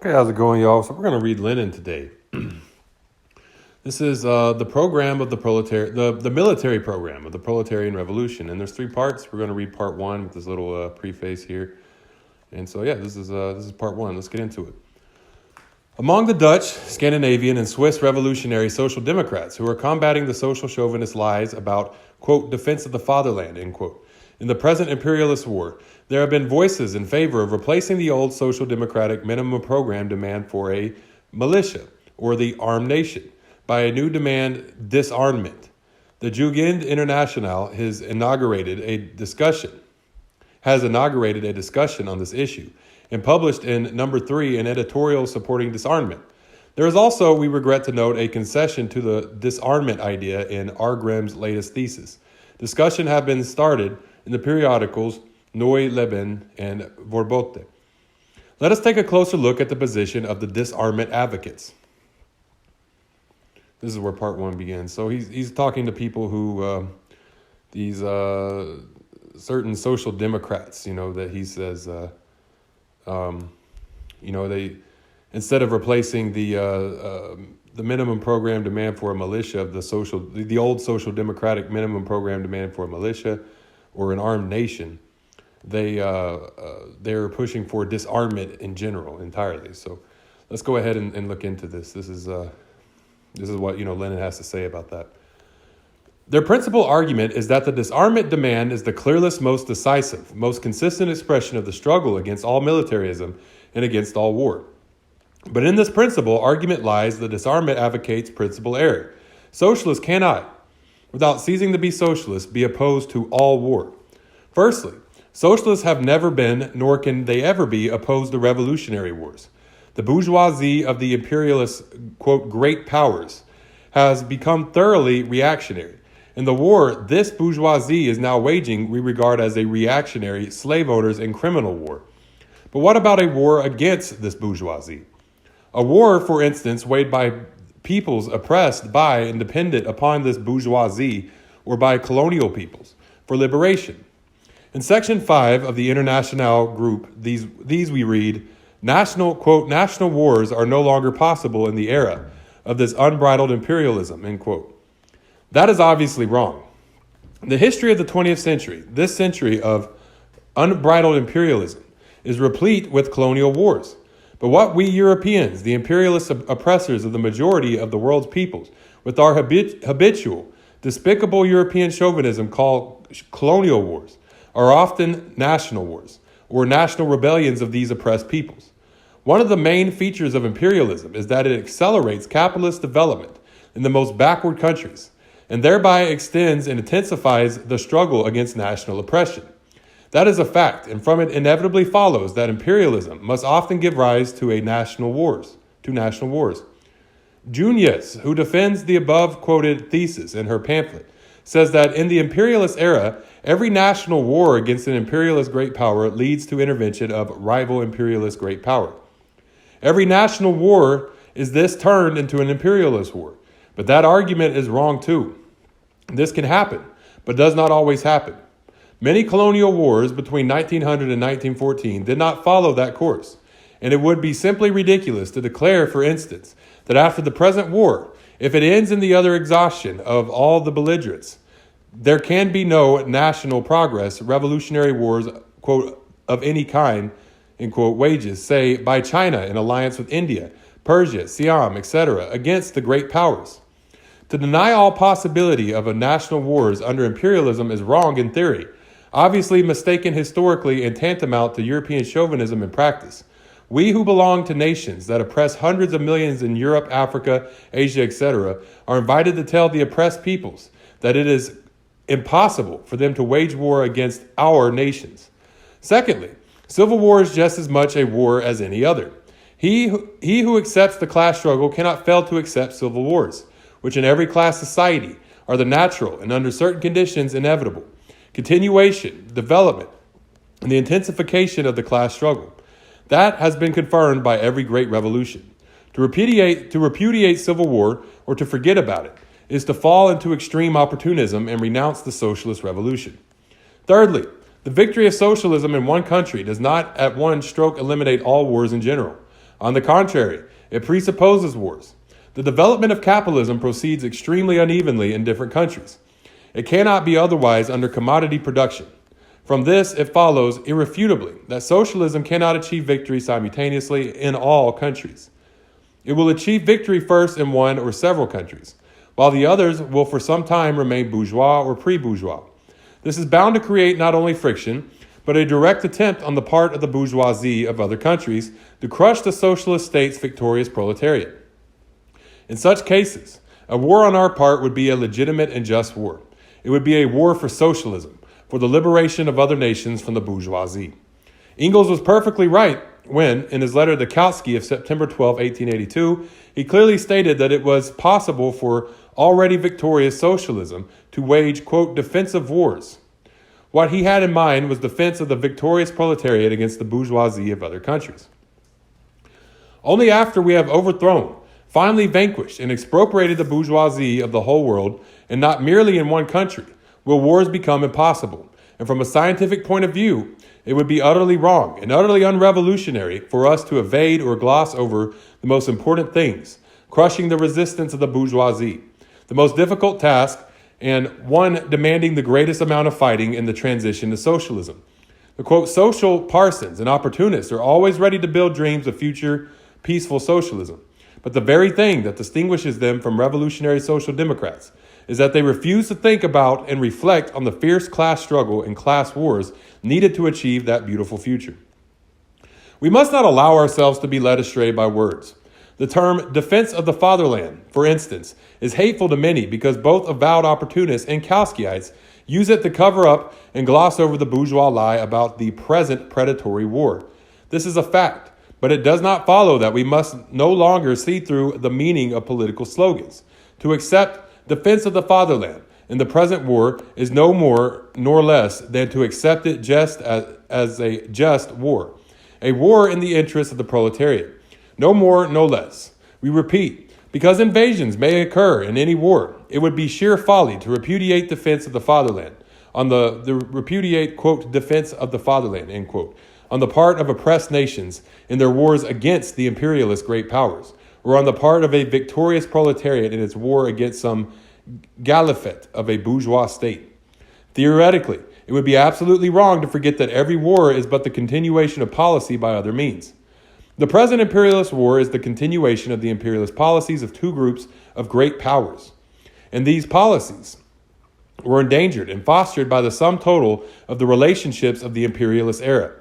Okay, how's it going, y'all? So we're going to read Lenin today. This is the program of the proletariat, the military program of the proletarian revolution, and there's 3 parts. We're going to read part 1 with this little preface here, and so this is part 1. Let's get into it. Among the Dutch, Scandinavian, and Swiss revolutionary social democrats who are combating the social chauvinist lies about, quote, defense of the fatherland, end quote, in the present imperialist war, there have been voices in favor of replacing the old social democratic minimum program demand for a militia, or the armed nation, by a new demand, disarmament. The Jugend International has inaugurated a discussion on this issue, and published in number 3 an editorial supporting disarmament. There is also, we regret to note, a concession to the disarmament idea in R. Grimm's latest thesis. Discussion have been started in the periodicals Neue Leben and Vorbote. Let us take a closer look at the position of the disarmament advocates. This is where part 1 begins. So he's talking to people who, these certain social democrats, that he says, they, instead of replacing the minimum program demand for a militia of the old social democratic minimum program demand for a militia or an armed nation, they're pushing for disarmament in general entirely. So let's go ahead and look into this. This is what Lenin has to say about that. Their principal argument is that the disarmament demand is the clearest, most decisive, most consistent expression of the struggle against all militarism and against all war. But in this principle, argument lies the disarmament advocates principal error. Socialists cannot, without ceasing to be socialists, be opposed to all war. Firstly, socialists have never been, nor can they ever be, opposed to revolutionary wars. The bourgeoisie of the imperialist, quote, great powers has become thoroughly reactionary. And the war this bourgeoisie is now waging we regard as a reactionary, slave owners, and criminal war. But what about a war against this bourgeoisie? A war, for instance, waged by peoples oppressed by and dependent upon this bourgeoisie or by colonial peoples for liberation. In Section 5 of the International Group, these we read, national wars are no longer possible in the era of this unbridled imperialism, end quote. That is obviously wrong. The history of the 20th century, this century of unbridled imperialism, is replete with colonial wars. But what we Europeans, the imperialist oppressors of the majority of the world's peoples, with our habitual, despicable European chauvinism call colonial wars, are often national wars, or national rebellions of these oppressed peoples. One of the main features of imperialism is that it accelerates capitalist development in the most backward countries, and thereby extends and intensifies the struggle against national oppression. That is a fact, and from it inevitably follows that imperialism must often give rise to national wars. Junius, who defends the above-quoted thesis in her pamphlet, says that in the imperialist era, every national war against an imperialist great power leads to intervention of rival imperialist great power. Every national war is this turned into an imperialist war. But that argument is wrong too. This can happen, but does not always happen. Many colonial wars between 1900 and 1914 did not follow that course, and it would be simply ridiculous to declare, for instance, that after the present war, if it ends in the utter exhaustion of all the belligerents, there can be no national progress, revolutionary wars, quote, of any kind, end quote, wages, say, by China in alliance with India, Persia, Siam, etc., against the great powers. To deny all possibility of a national wars under imperialism is wrong in theory, obviously mistaken historically and tantamount to European chauvinism in practice. We who belong to nations that oppress hundreds of millions in Europe, Africa, Asia, etc., are invited to tell the oppressed peoples that it is impossible for them to wage war against our nations. Secondly, civil war is just as much a war as any other. He who accepts the class struggle cannot fail to accept civil wars, which in every class society are the natural and under certain conditions inevitable continuation, development, and the intensification of the class struggle. That has been confirmed by every great revolution. To repudiate civil war or to forget about it is to fall into extreme opportunism and renounce the socialist revolution. Thirdly, the victory of socialism in one country does not at one stroke eliminate all wars in general. On the contrary, it presupposes wars. The development of capitalism proceeds extremely unevenly in different countries. It cannot be otherwise under commodity production. From this, it follows irrefutably that socialism cannot achieve victory simultaneously in all countries. It will achieve victory first in one or several countries, while the others will for some time remain bourgeois or pre-bourgeois. This is bound to create not only friction, but a direct attempt on the part of the bourgeoisie of other countries to crush the socialist state's victorious proletariat. In such cases, a war on our part would be a legitimate and just war. It would be a war for socialism, for the liberation of other nations from the bourgeoisie. Engels was perfectly right when, in his letter to Kautsky of September 12, 1882, he clearly stated that it was possible for already victorious socialism to wage, quote, defensive wars. What he had in mind was defense of the victorious proletariat against the bourgeoisie of other countries. Only after we have overthrown, finally vanquished, and expropriated the bourgeoisie of the whole world, and not merely in one country, will wars become impossible. And from a scientific point of view, it would be utterly wrong and utterly unrevolutionary for us to evade or gloss over the most important things, crushing the resistance of the bourgeoisie, the most difficult task, and one demanding the greatest amount of fighting in the transition to socialism. The, quote, social parsons and opportunists are always ready to build dreams of future peaceful socialism. But the very thing that distinguishes them from revolutionary social democrats is that they refuse to think about and reflect on the fierce class struggle and class wars needed to achieve that beautiful future. We must not allow ourselves to be led astray by words. The term defense of the fatherland, for instance, is hateful to many because both avowed opportunists and Kauskyites use it to cover up and gloss over the bourgeois lie about the present predatory war. This is a fact, but it does not follow that we must no longer see through the meaning of political slogans. To accept defense of the fatherland in the present war is no more nor less than to accept it just as a just war, a war in the interest of the proletariat. No more, no less. We repeat, because invasions may occur in any war, it would be sheer folly to repudiate defense of the fatherland, repudiate, quote, defense of the fatherland, end quote, on the part of oppressed nations in their wars against the imperialist great powers, or on the part of a victorious proletariat in its war against some galiffet of a bourgeois state. Theoretically, it would be absolutely wrong to forget that every war is but the continuation of policy by other means. The present imperialist war is the continuation of the imperialist policies of two groups of great powers. And these policies were endangered and fostered by the sum total of the relationships of the imperialist era.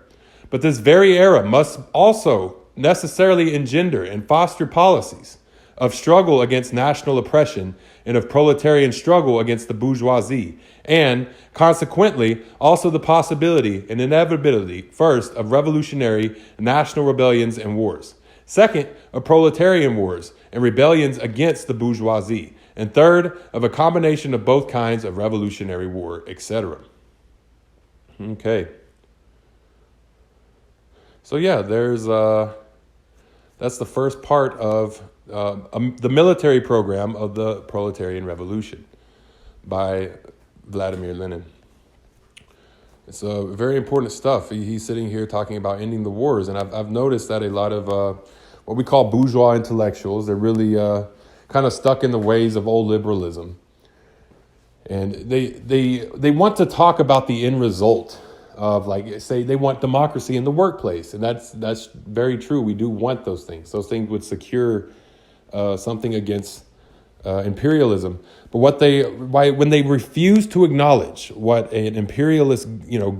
But this very era must also necessarily engender and foster policies of struggle against national oppression and of proletarian struggle against the bourgeoisie, and, consequently, also the possibility and inevitability, first, of revolutionary national rebellions and wars, second, of proletarian wars and rebellions against the bourgeoisie, and third, of a combination of both kinds of revolutionary war, etc. Okay. So yeah, that's the first part of the military program of the Proletarian Revolution by Vladimir Lenin. It's very important stuff. He's sitting here talking about ending the wars, and I've noticed that a lot of what we call bourgeois intellectuals, they're really kind of stuck in the ways of old liberalism, and they want to talk about the end result of, like, say they want democracy in the workplace, and that's very true. We do want those things. Those things would secure something against imperialism. But when they refuse to acknowledge what an imperialist,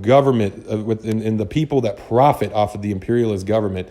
government in the people that profit off of the imperialist government